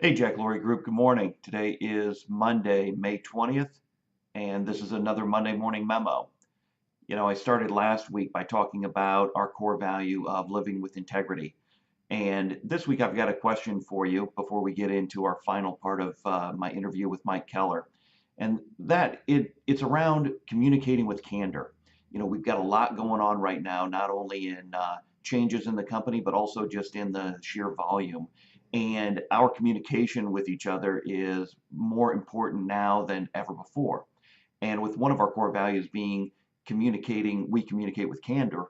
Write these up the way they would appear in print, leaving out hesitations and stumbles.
Hey, Jack Laurie Group, good morning. Today is Monday, May 20th, and this is another Monday morning memo. I started last week by talking about our core value of living with integrity. And this week I've got a question for you before we get into our final part of my interview with Mike Keller. And it's around communicating with candor. We've got a lot going on right now, not only in changes in the company, but also just in the sheer volume. And our communication with each other is more important now than ever before. And with one of our core values being we communicate with candor.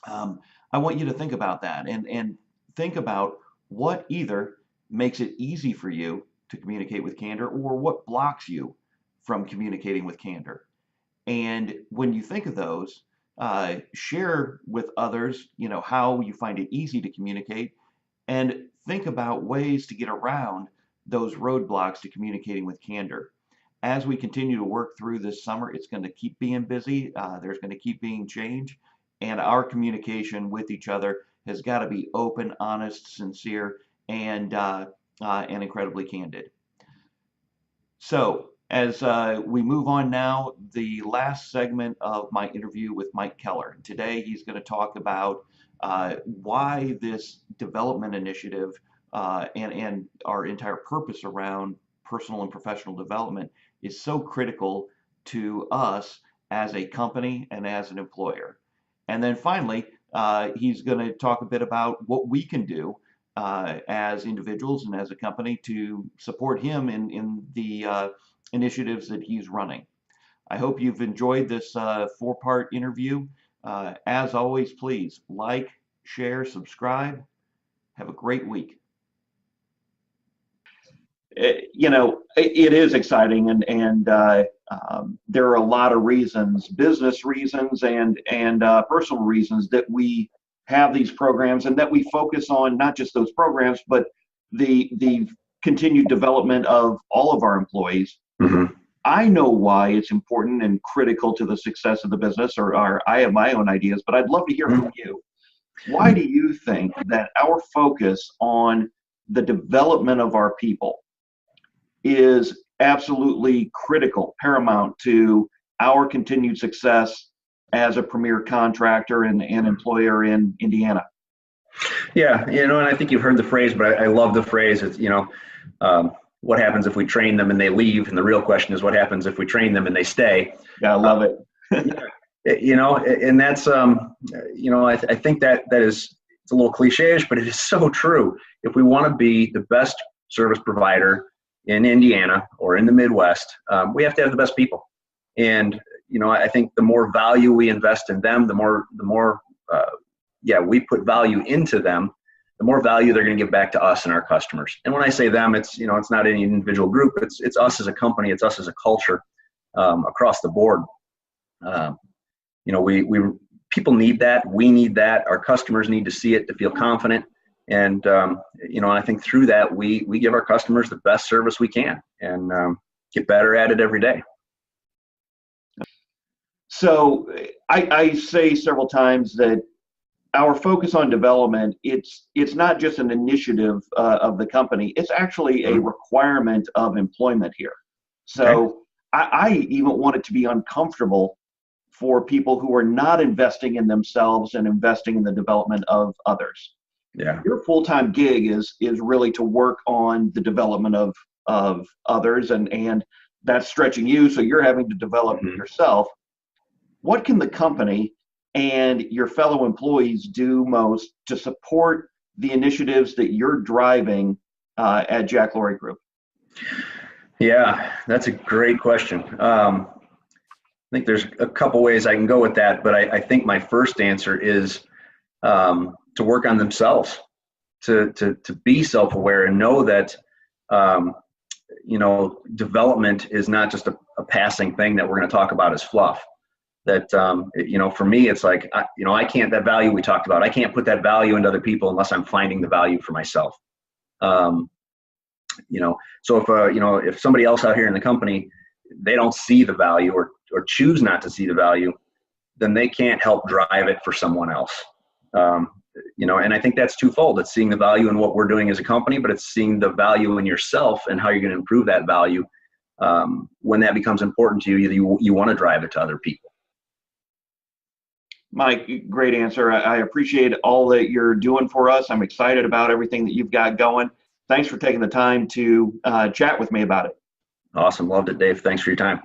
I want you to think about that and think about what either makes it easy for you to communicate with candor or what blocks you from communicating with candor. And when you think of those, share with others, how you find it easy to communicate and think about ways to get around those roadblocks to communicating with candor. As we continue to work through this summer, it's going to keep being busy. There's going to keep being change, and our communication with each other has got to be open, honest, sincere, and incredibly candid. So, as we move on now, the last segment of my interview with Mike Keller. Today, he's going to talk about why this development initiative and our entire purpose around personal and professional development is so critical to us as a company and as an employer. And then finally, he's going to talk a bit about what we can do as individuals and as a company to support him in the initiatives that he's running. I hope you've enjoyed this four-part interview. As always, please like, share, subscribe. Have a great week. It is exciting, and there are a lot of reasons, business reasons and personal reasons that we have these programs and that we focus on not just those programs, but the continued development of all of our employees. Mm-hmm. I know why it's important and critical to the success of the business, or I have my own ideas, but I'd love to hear from you. Why do you think that our focus on the development of our people is absolutely critical, paramount to our continued success as a premier contractor and employer in Indiana? Yeah, and I think you've heard the phrase, but I love the phrase. It's, what happens if we train them and they leave? And the real question is, what happens if we train them and they stay? Yeah, I love it. And that's, I think that is, it's a little cliche-ish, but it is so true. If we want to be the best service provider in Indiana or in the Midwest, we have to have the best people. And, I think the more value we invest in them, the more we put value into them, the more value they're going to give back to us and our customers. And when I say them, it's, it's not any individual group. It's us as a company. It's us as a culture across the board. People need that. We need that. Our customers need to see it to feel confident. And, I think through that, we give our customers the best service we can and get better at it every day. So I say several times that our focus on development, it's not just an initiative of the company. It's actually a requirement of employment here. So okay. I even want it to be uncomfortable for people who are not investing in themselves and investing in the development of others. Yeah. Your full-time gig is really to work on the development of others, and that's stretching you, so you're having to develop yourself. What can the company and your fellow employees do most to support the initiatives that you're driving at Jack Laurie Group? Yeah, that's a great question. I think there's a couple ways I can go with that, but I think my first answer is to work on themselves, to be self-aware and know that, development is not just a passing thing that we're going to talk about as fluff. That, for me, it's like, I can't, that value we talked about, I can't put that value into other people unless I'm finding the value for myself. So if somebody else out here in the company, they don't see the value or choose not to see the value, then they can't help drive it for someone else. And I think that's twofold. It's seeing the value in what we're doing as a company, but it's seeing the value in yourself and how you're going to improve that value. When that becomes important to you, you want to drive it to other people. Mike, great answer. I appreciate all that you're doing for us. I'm excited about everything that you've got going. Thanks for taking the time to chat with me about it. Awesome. Loved it, Dave. Thanks for your time.